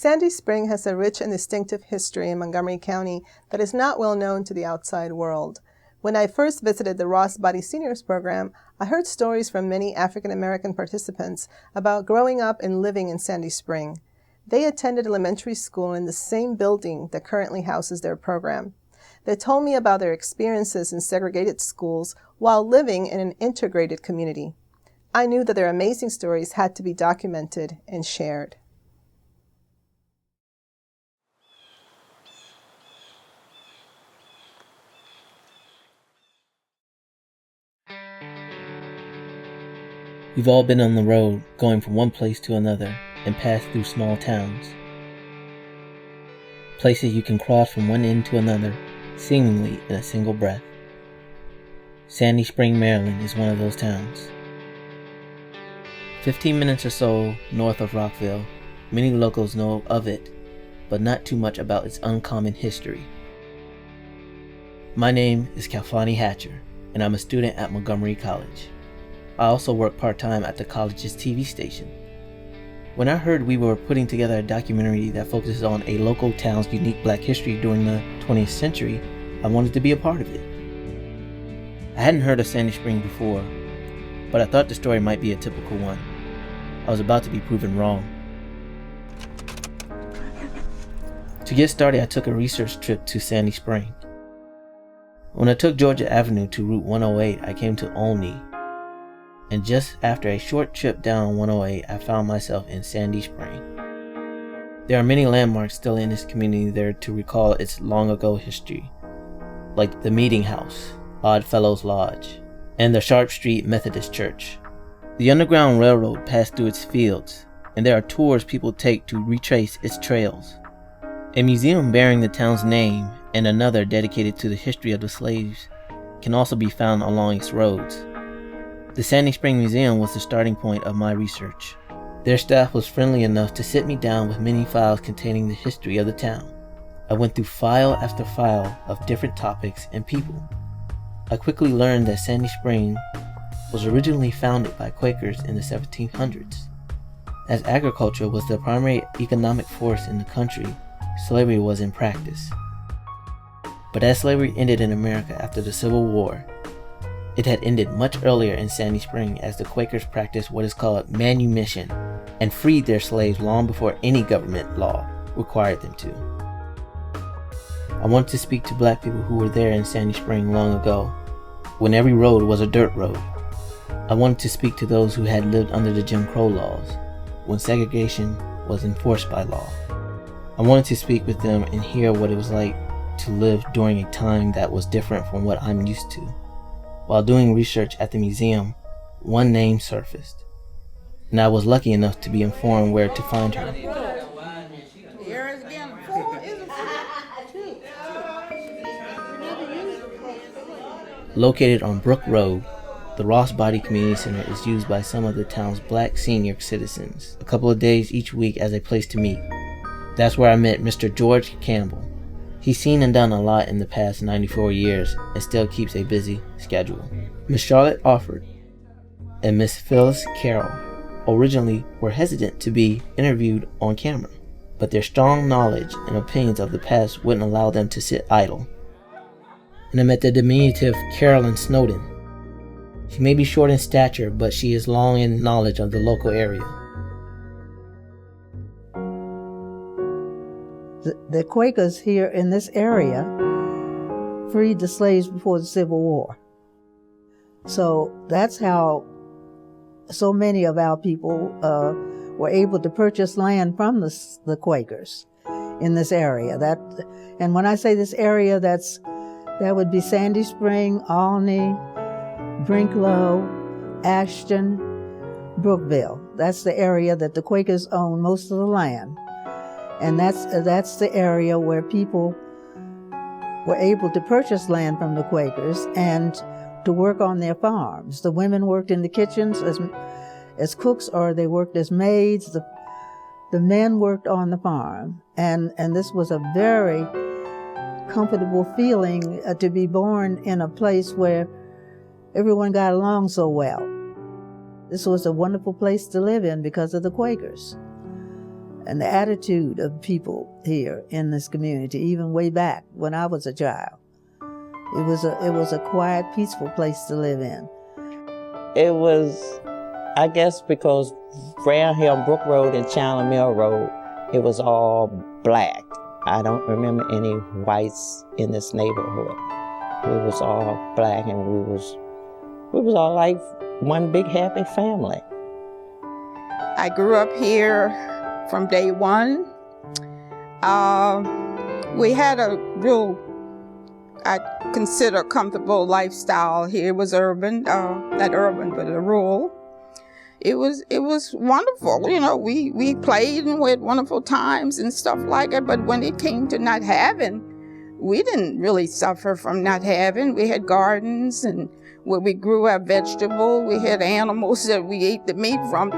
Sandy Spring has a rich and distinctive history in Montgomery County that is not well known to the outside world. When I first visited the Ross Body Seniors Program, I heard stories from many African American participants about growing up and living in Sandy Spring. They attended elementary school in the same building that currently houses their program. They told me about their experiences in segregated schools while living in an integrated community. I knew that their amazing stories had to be documented and shared. We've all been on the road, going from one place to another, and passed through small towns. Places you can cross from one end to another, seemingly in a single breath. Sandy Spring, Maryland is one of those towns. 15 minutes or so north of Rockville, many locals know of it, but not too much about its uncommon history. My name is Kalfani Hatcher, and I'm a student at Montgomery College. I also work part-time at the college's TV station. When I heard we were putting together a documentary that focuses on a local town's unique black history during the 20th century, I wanted to be a part of it. I hadn't heard of Sandy Spring before, but I thought the story might be a typical one. I was about to be proven wrong. To get started, I took a research trip to Sandy Spring. When I took Georgia Avenue to Route 108, I came to Olney. And just after a short trip down 108, I found myself in Sandy Spring. There are many landmarks still in this community there to recall its long ago history, like the Meeting House, Odd Fellows Lodge, and the Sharp Street Methodist Church. The Underground Railroad passed through its fields, and there are tours people take to retrace its trails. A museum bearing the town's name and another dedicated to the history of the slaves can also be found along its roads. The Sandy Spring Museum was the starting point of my research. Their staff was friendly enough to sit me down with many files containing the history of the town. I went through file after file of different topics and people. I quickly learned that Sandy Spring was originally founded by Quakers in the 1700s. As agriculture was the primary economic force in the country, slavery was in practice. But as slavery ended in America after the Civil War, it had ended much earlier in Sandy Spring as the Quakers practiced what is called manumission and freed their slaves long before any government law required them to. I wanted to speak to black people who were there in Sandy Spring long ago, when every road was a dirt road. I wanted to speak to those who had lived under the Jim Crow laws, when segregation was enforced by law. I wanted to speak with them and hear what it was like to live during a time that was different from what I'm used to. While doing research at the museum, one name surfaced, and I was lucky enough to be informed where to find her. Located on Brook Road, the Ross Body Community Center is used by some of the town's black senior citizens a couple of days each week as a place to meet. That's where I met Mr. George Campbell. He's seen and done a lot in the past 94 years and still keeps a busy schedule. Miss Charlotte Offord and Miss Phyllis Carroll originally were hesitant to be interviewed on camera, but their strong knowledge and opinions of the past wouldn't allow them to sit idle. And I met the diminutive Carolyn Snowden. She may be short in stature, but she is long in knowledge of the local area. The Quakers here in this area freed the slaves before the Civil War. So that's how so many of our people were able to purchase land from the Quakers in this area. And when I say this area, that would be Sandy Spring, Olney, Brinklow, Ashton, Brookville. That's the area that the Quakers own most of the land. And that's the area where people were able to purchase land from the Quakers and to work on their farms. The women worked in the kitchens as cooks, or they worked as maids. The men worked on the farm. And this was a very comfortable feeling to be born in a place where everyone got along so well. This was a wonderful place to live in because of the Quakers. and the attitude of people here in this community, even way back when I was a child. It was a quiet, peaceful place to live in. It was, I guess, because around here on Brook Road and Chandler Mill Road, it was all black. I don't remember any whites in this neighborhood. We was all black, and we was all like one big happy family. I grew up here from day one. We had a real, I consider, comfortable lifestyle here. It was urban, not urban, but rural. It was wonderful. You know, we played and we had wonderful times and stuff like that. But when it came to not having, we didn't really suffer from not having. We had gardens and where we grew our vegetables. We had animals that we ate the meat from.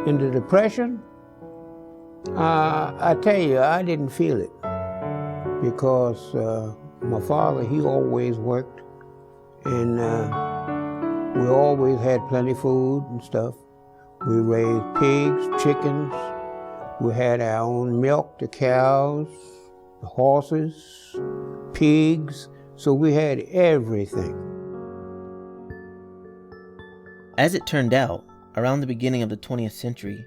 In the Depression, I tell you, I didn't feel it because my father, he always worked, and we always had plenty of food and stuff. We raised pigs, chickens. We had our own milk, the cows, the horses, pigs. So we had everything. As it turned out, around the beginning of the 20th century,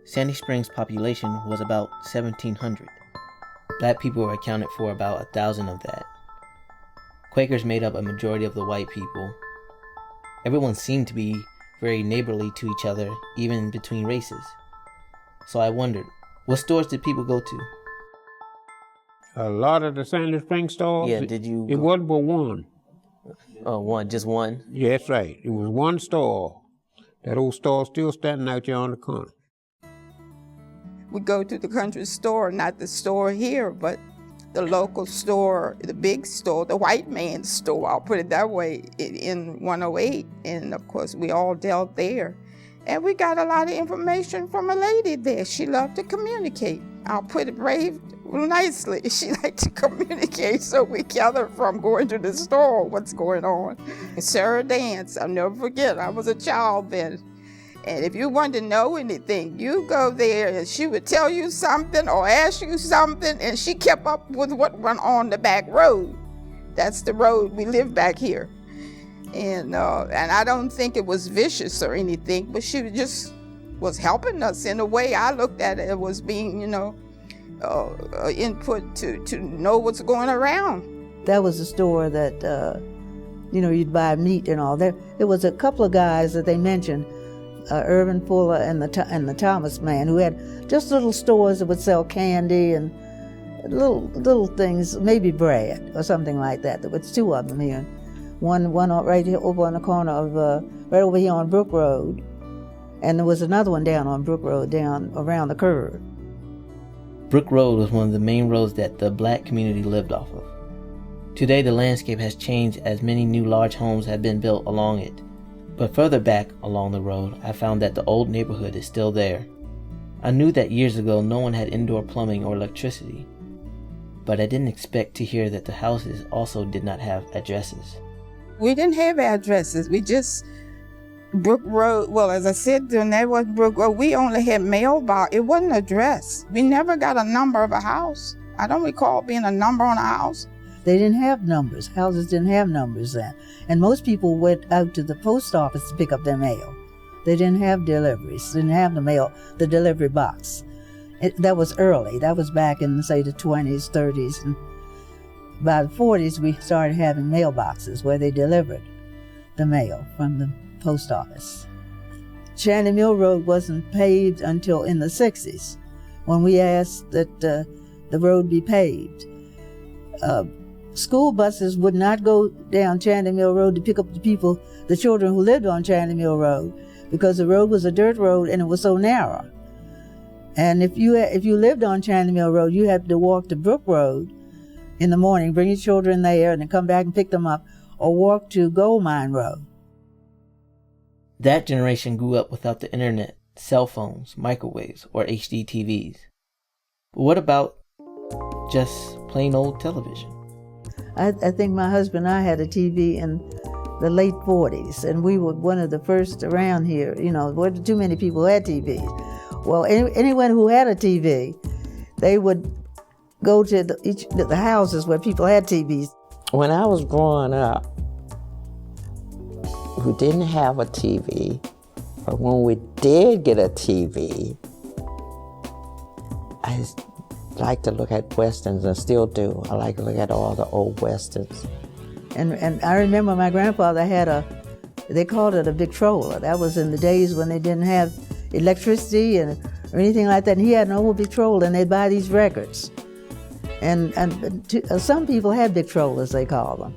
Sandy Springs' population was about 1,700. Black people were accounted for about 1,000 of that. Quakers made up a majority of the white people. Everyone seemed to be very neighborly to each other, even between races. So I wondered, what stores did people go to? A lot of the Sandy Springs stores, Yeah, did you? It wasn't but one. Oh, one, just one? Yeah, that's right. It was one store. That old store still standing out there on the corner. We go to the country store, not the store here, but the local store, the big store, the white man's store, I'll put it that way, in 108. And of course, we all dealt there. And we got a lot of information from a lady there. She loved to communicate. I'll put it brave nicely. She liked to communicate, so we gathered from going to the store what's going on. Sarah Dance, I'll never forget, I was a child then. And if you wanted to know anything, you go there and she would tell you something or ask you something, and she kept up with what went on the back road. That's the road we live back here. And I don't think it was vicious or anything, but she just was helping us in a way. I looked at it as being, input to know what's going around. That was a store that, you'd buy meat and all. There was a couple of guys that they mentioned, Irvin Fuller and the Thomas man, who had just little stores that would sell candy and little things, maybe bread or something like that. There was two of them here. One right here over on the corner of right over here on Brook Road, and there was another one down on Brook Road, down around the curve. Brook Road was one of the main roads that the black community lived off of. Today, the landscape has changed as many new large homes have been built along it. But further back along the road, I found that the old neighborhood is still there. I knew that years ago no one had indoor plumbing or electricity, but I didn't expect to hear that the houses also did not have addresses. We didn't have addresses. We just, Brook Road, well, as I said, then that was Brook Road. We only had mailbox. It wasn't addressed. We never got a number of a house. I don't recall being a number on a house. They didn't have numbers. Houses didn't have numbers then. And most people went out to the post office to pick up their mail. They didn't have deliveries, didn't have the delivery box. That was early. That was back in, say, the 20s, 30s. And by the 40s, we started having mailboxes where they delivered the mail from the post office. Shanty Mill Road wasn't paved until in the 60s, when we asked that the road be paved. School buses would not go down Shanty Mill Road to pick up the children who lived on Shanty Mill Road, because the road was a dirt road and it was so narrow. And if you lived on Shanty Mill Road, you had to walk to Brook Road in the morning, bring your children there, and then come back and pick them up, or walk to Gold Mine Road. That generation grew up without the internet, cell phones, microwaves, or HD TVs. But what about just plain old television? I think my husband and I had a TV in the late 40s, and we were one of the first around here. There weren't too many people who had TVs. Well, anyone who had a TV, they would go to the houses where people had TVs. When I was growing up, we didn't have a TV, but when we did get a TV, I like to look at Westerns, and still do. I like to look at all the old Westerns. And I remember my grandfather had they called it a Victrola. That was in the days when they didn't have electricity or anything like that. And he had an old Victrola, and they'd buy these records. And some people had Victrolas, they call them.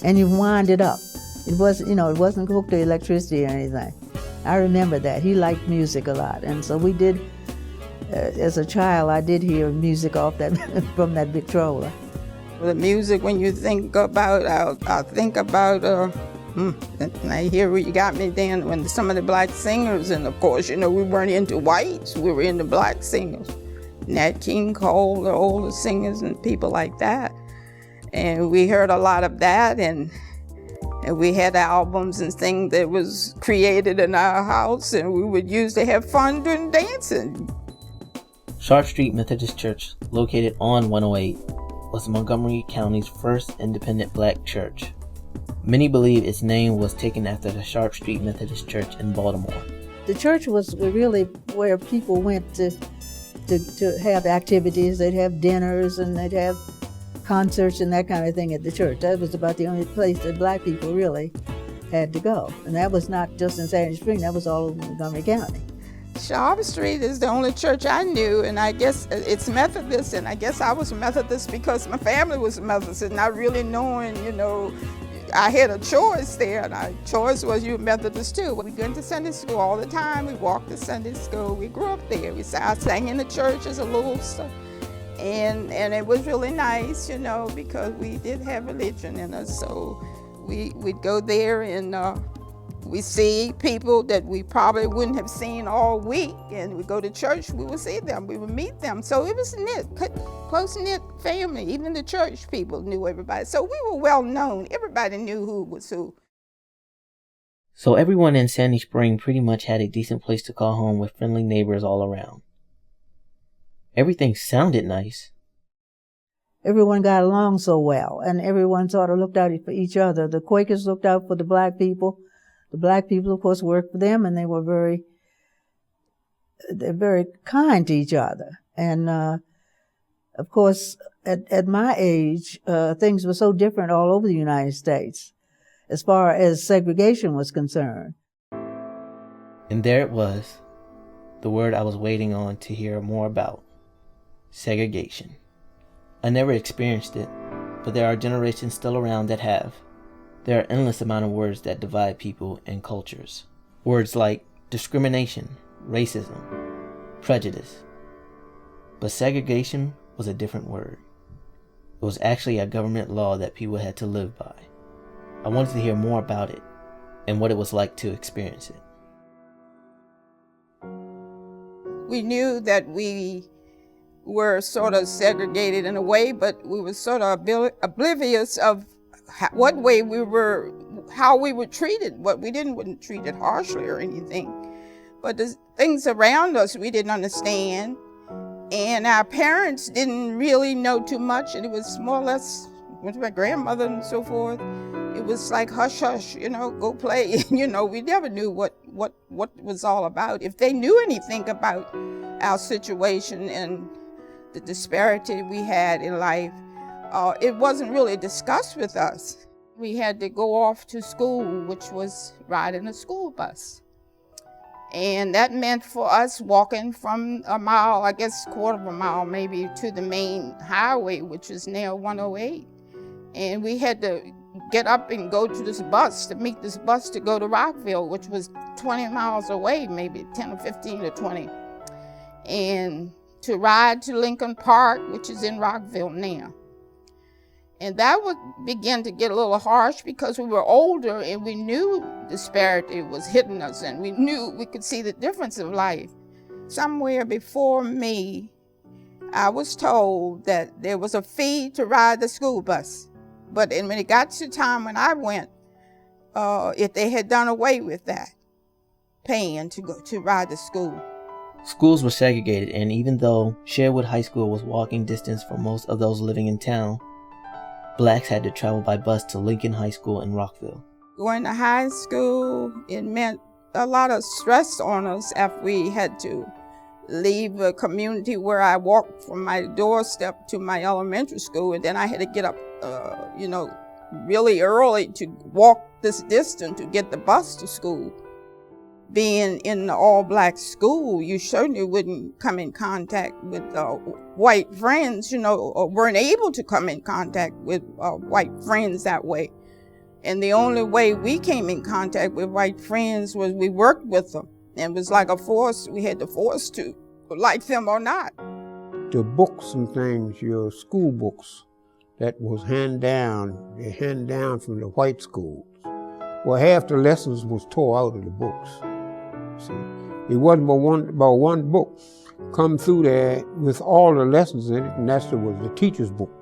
And you wind it up. It wasn't hooked to electricity or anything. I remember that. He liked music a lot. And so we did, as a child, I did hear music off that from that Victrola. The music, when you think about, I think about, now here where you got me then, when some of the black singers, and of course, we weren't into whites, we were into black singers. Nat King Cole, the older singers and people like that. And we heard a lot of that, and we had albums and things that was created in our house, and we would use to have fun doing dancing. Sharp Street Methodist Church, located on 108, was Montgomery County's first independent black church. Many believe its name was taken after the Sharp Street Methodist Church in Baltimore. The church was really where people went to have activities. They'd have dinners and they'd have concerts and that kind of thing at the church. That was about the only place that black people really had to go. And that was not just in Sandy Spring, that was all over Montgomery County. Sharp Street is the only church I knew, and I guess it's Methodist, and I guess I was Methodist because my family was Methodist, and not really knowing, I had a choice there, and our choice was you were Methodist too. We went to Sunday school all the time. We walked to Sunday school. We grew up there. I sang in the church as a little stuff. And it was really nice, because we did have religion in us. So we'd go there and we see people that we probably wouldn't have seen all week. And we go to church, we would see them, we would meet them. So it was close-knit family. Even the church people knew everybody. So we were well known. Everybody knew who was who. So everyone in Sandy Spring pretty much had a decent place to call home with friendly neighbors all around. Everything sounded nice. Everyone got along so well, and everyone sort of looked out for each other. The Quakers looked out for the black people. The black people, of course, worked for them, and they were very kind to each other. And of course, at my age, things were so different all over the United States as far as segregation was concerned. And there it was, the word I was waiting on to hear more about: segregation. I never experienced it, but there are generations still around that have. There are endless amount of words that divide people and cultures. Words like discrimination, racism, prejudice. But segregation was a different word. It was actually a government law that people had to live by. I wanted to hear more about it and what it was like to experience it. We knew that we were sort of segregated in a way, but we were sort of oblivious of what way we were, how we were treated. What we wasn't treated harshly or anything, but the things around us we didn't understand, and our parents didn't really know too much, and it was more or less with my grandmother and so forth. It was like hush hush, go play. We never knew what was all about. If they knew anything about our situation and the disparity we had in life, it wasn't really discussed with us. We had to go off to school, which was riding a school bus. And that meant for us walking from a mile, I guess quarter of a mile maybe, to the main highway, which is now 108. And we had to get up and go to this bus, to meet this bus to go to Rockville, which was 20 miles away, maybe 10 or 15 or 20. And to ride to Lincoln Park, which is in Rockville now. And that would begin to get a little harsh because we were older and we knew disparity was hitting us, and we knew we could see the difference of life. Somewhere before me, I was told that there was a fee to ride the school bus. But when it got to time when I went, if they had done away with that, paying to ride to school. Schools were segregated, and even though Sherwood High School was walking distance for most of those living in town, blacks had to travel by bus to Lincoln High School in Rockville. Going to high school, it meant a lot of stress on us after we had to leave a community where I walked from my doorstep to my elementary school, and then I had to get up, really early to walk this distance to get the bus to school. Being in the all-black school, you certainly wouldn't come in contact with white friends, or weren't able to come in contact with white friends that way. And the only way we came in contact with white friends was we worked with them. And it was like a force, we had to force to, like them or not. The books and things, your school books, that was handed down from the white schools. Well, half the lessons was tore out of the books. See, it wasn't but one book come through there with all the lessons in it, and was the teacher's book.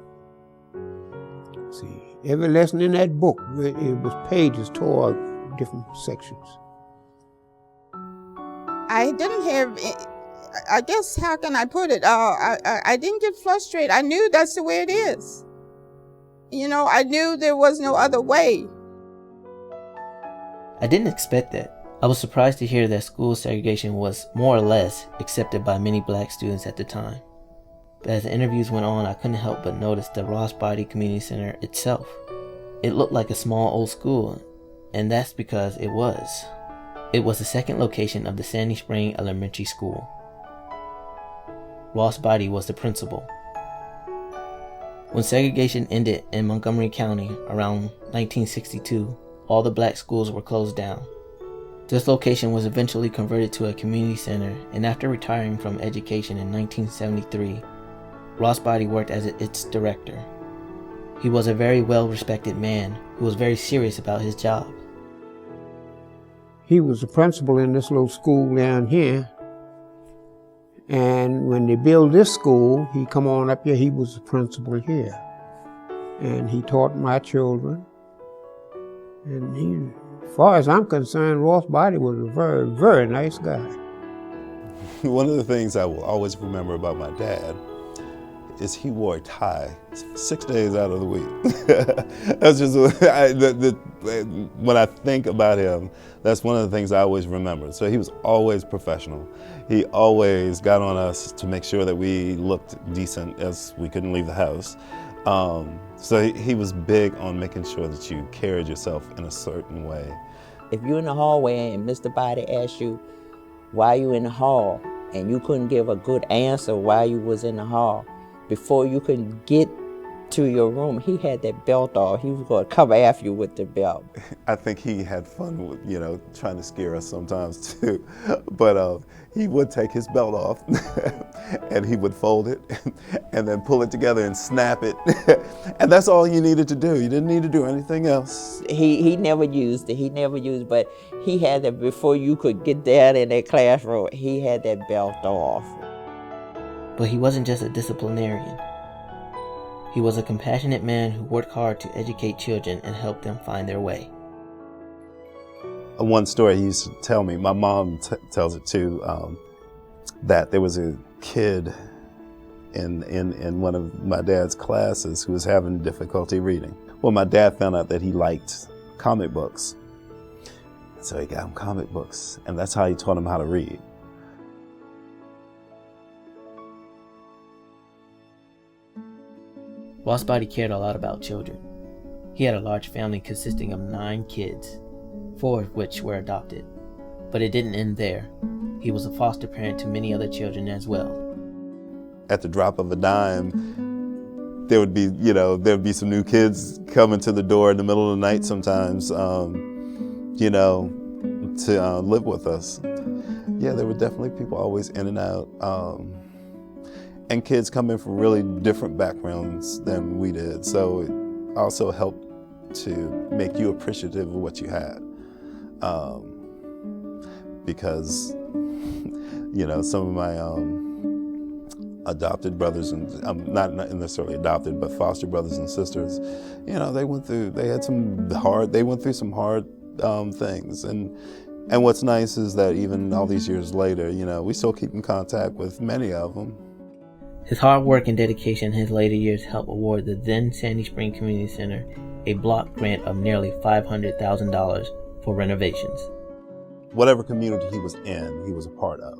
See, every lesson in that book, it was pages tore out, different sections. I didn't have, I guess, how can I put it? I didn't get frustrated. I knew that's the way it is. I knew there was no other way. I didn't expect that. I was surprised to hear that school segregation was more or less accepted by many black students at the time. But as the interviews went on, I couldn't help but notice the Ross Body Community Center itself. It looked like a small old school, and that's because it was. It was the second location of the Sandy Spring Elementary School. Ross Body was the principal. When segregation ended in Montgomery County around 1962, all the black schools were closed down. This location was eventually converted to a community center, and after retiring from education in 1973, Ross Body worked as its director. He was a very well-respected man who was very serious about his job. He was the principal in this little school down here, and when they built this school, he come on up here, he was the principal here. And he taught my children, and as far as I'm concerned, Ross Body was a very, very nice guy. One of the things I will always remember about my dad is he wore a tie 6 days out of the week. That's just, when I think about him, that's one of the things I always remember. So he was always professional. He always got on us to make sure that we looked decent as we couldn't leave the house. So he was big on making sure that you carried yourself in a certain way. If you're in the hallway and Mr. Body asked you why you in the hall, and you couldn't give a good answer why you was in the hall, before you could get to your room, he had that belt off. He was going to come after you with the belt. I think he had fun with, trying to scare us sometimes too. But he would take his belt off and he would fold it and then pull it together and snap it. And that's all you needed to do. You didn't need to do anything else. He never used it. But he had that before you could get down in that classroom, he had that belt off. But he wasn't just a disciplinarian. He was a compassionate man who worked hard to educate children and help them find their way. One story he used to tell me, my mom tells it too, that there was a kid in one of my dad's classes who was having difficulty reading. Well, my dad found out that he liked comic books. So he got him comic books, and that's how he taught him how to read. Ross Body cared a lot about children. He had a large family consisting of 9 kids, 4 of which were adopted. But it didn't end there. He was a foster parent to many other children as well. At the drop of a dime, there would be some new kids coming to the door in the middle of the night sometimes, to live with us. Yeah, there were definitely people always in and out. And kids coming from really different backgrounds than we did. So it also helped to make you appreciative of what you had. Because, some of my adopted brothers and not necessarily adopted, but foster brothers and sisters, they went through some hard things. And, And what's nice is that even all these years later, we still keep in contact with many of them. His hard work and dedication in his later years helped award the then Sandy Spring Community Center a block grant of nearly $500,000 for renovations. Whatever community he was in, he was a part of.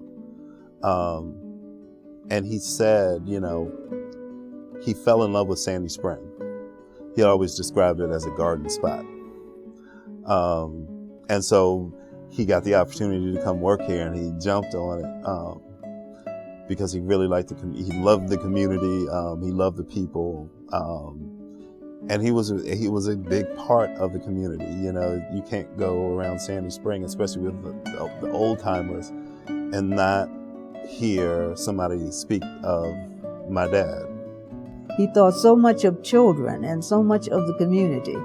And he said, he fell in love with Sandy Spring. He always described it as a garden spot. And so he got the opportunity to come work here, and he jumped on it because he really liked he loved the community, he loved the people, and he was a big part of the community. You can't go around Sandy Spring, especially with the old timers, and not hear somebody speak of my dad. He thought so much of children and so much of the community.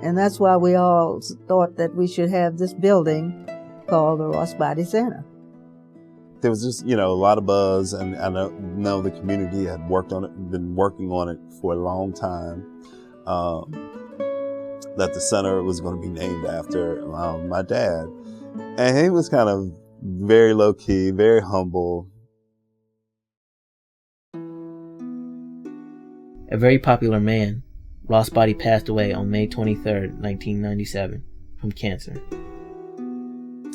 And that's why we all thought that we should have this building called the Ross Body Center. There was just, a lot of buzz, and I know the community had been working on it for a long time, that the center was going to be named after my dad. And he was kind of very low-key, very humble. A very popular man, Ross Body passed away on May 23, 1997, from cancer.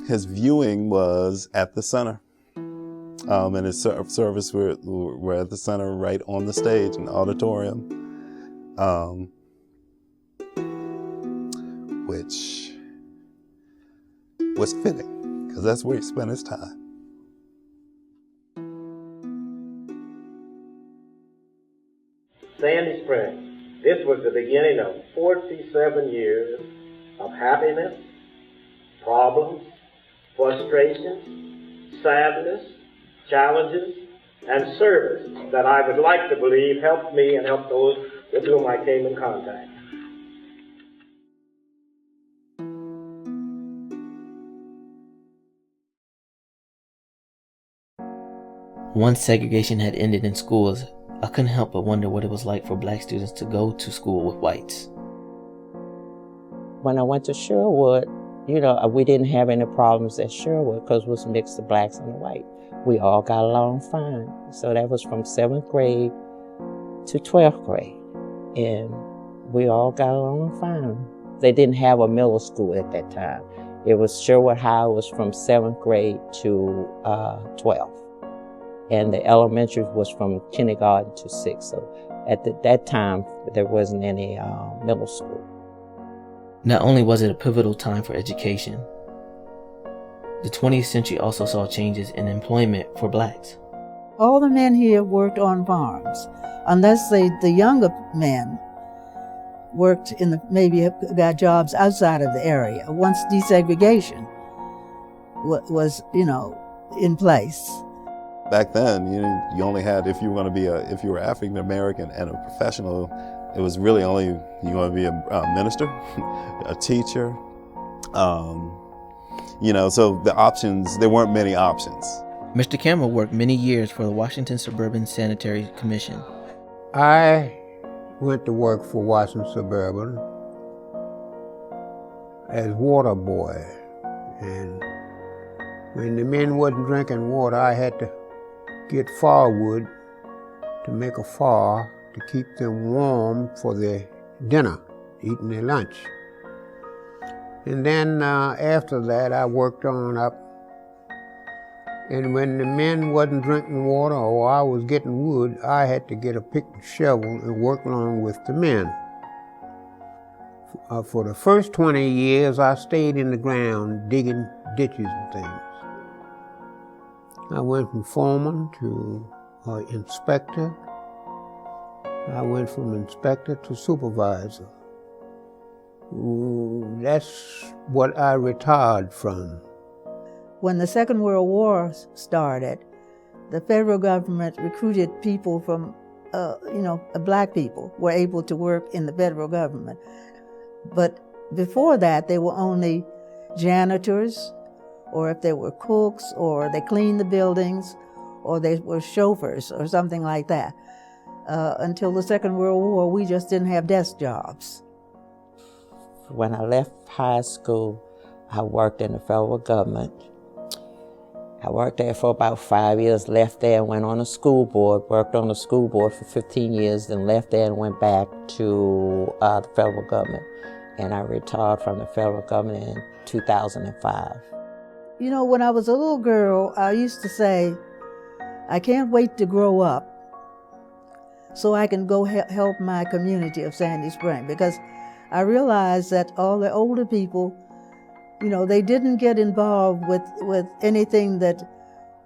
His viewing was at the center. And his service were at the center, right on the stage in the auditorium, which was fitting, because that's where he spent his time. Sandy Spring. This was the beginning of 47 years of happiness, problems, frustrations, sadness, challenges, and service that I would like to believe helped me and helped those with whom I came in contact. Once segregation had ended in schools, I couldn't help but wonder what it was like for black students to go to school with whites. When I went to Sherwood, we didn't have any problems at Sherwood because it was mixed of blacks and white. We all got along fine. So that was from 7th grade to 12th grade. And we all got along fine. They didn't have a middle school at that time. It was Sherwood High was from 7th grade to 12th. And the elementary was from kindergarten to 6th. So at that time, there wasn't any middle school. Not only was it a pivotal time for education, the 20th century also saw changes in employment for blacks. All the men here worked on farms, unless the younger men worked maybe got jobs outside of the area. Once desegregation was in place. Back then, you only had, if you were African American and a professional, it was really only you want to be a minister, a teacher. So the options, there weren't many options. Mr. Campbell worked many years for the Washington Suburban Sanitary Commission. I went to work for Washington Suburban as water boy, and when the men wasn't drinking water, I had to get firewood to make a fire to keep them warm for their dinner, eating their lunch. And then after that, I worked on up. And when the men wasn't drinking water or I was getting wood, I had to get a pick and shovel and work along with the men. For the first 20 years, I stayed in the ground digging ditches and things. I went from foreman to inspector. I went from inspector to supervisor. That's what I retired from. When the Second World War started, the federal government recruited people from, black people were able to work in the federal government. But before that, they were only janitors, or if they were cooks, or they cleaned the buildings, or they were chauffeurs, or something like that. Until the Second World War, we just didn't have desk jobs. When I left high school, I worked in the federal government. I worked there for about 5 years, left there and went on the school board, worked on the school board for 15 years, then left there and went back to the federal government. And I retired from the federal government in 2005. You know, when I was a little girl, I used to say, I can't wait to grow up so I can go help my community of Sandy Spring, because I realized that all the older people, you know, they didn't get involved with anything that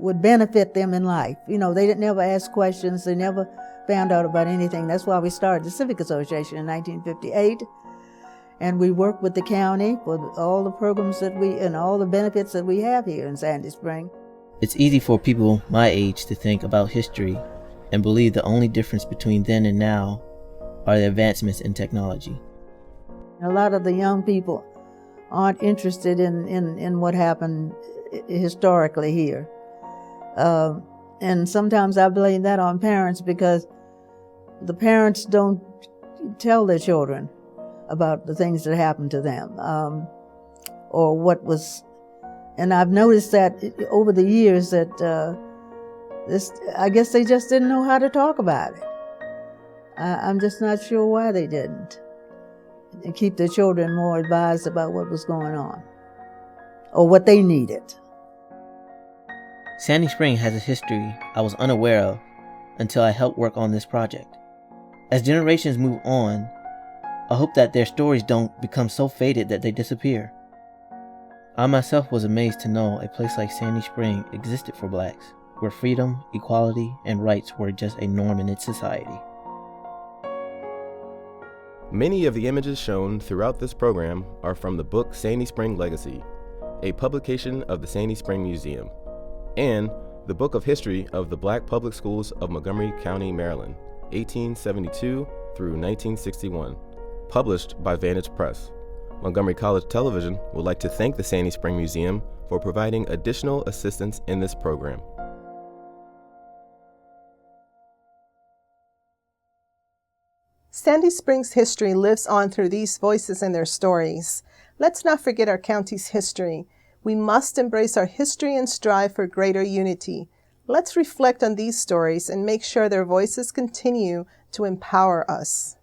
would benefit them in life. You know, they didn't never ask questions. They never found out about anything. That's why we started the Civic Association in 1958. And we work with the county for all the programs and all the benefits that we have here in Sandy Spring. It's easy for people my age to think about history and believe the only difference between then and now are the advancements in technology. A lot of the young people aren't interested in what happened historically here. And sometimes I blame that on parents, because the parents don't tell their children about the things that happened to them, or what was. And I've noticed that over the years that I guess they just didn't know how to talk about it. I'm just not sure why they didn't. And keep their children more advised about what was going on, or what they needed. Sandy Spring has a history I was unaware of until I helped work on this project. As generations move on, I hope that their stories don't become so faded that they disappear. I myself was amazed to know a place like Sandy Spring existed for blacks, where freedom, equality, and rights were just a norm in its society. Many of the images shown throughout this program are from the book Sandy Spring Legacy, a publication of the Sandy Spring Museum, and the Book of History of the Black Public Schools of Montgomery County, Maryland, 1872 through 1961, published by Vantage Press. Montgomery College Television would like to thank the Sandy Spring Museum for providing additional assistance in this program. Sandy Spring's history lives on through these voices and their stories. Let's not forget our county's history. We must embrace our history and strive for greater unity. Let's reflect on these stories and make sure their voices continue to empower us.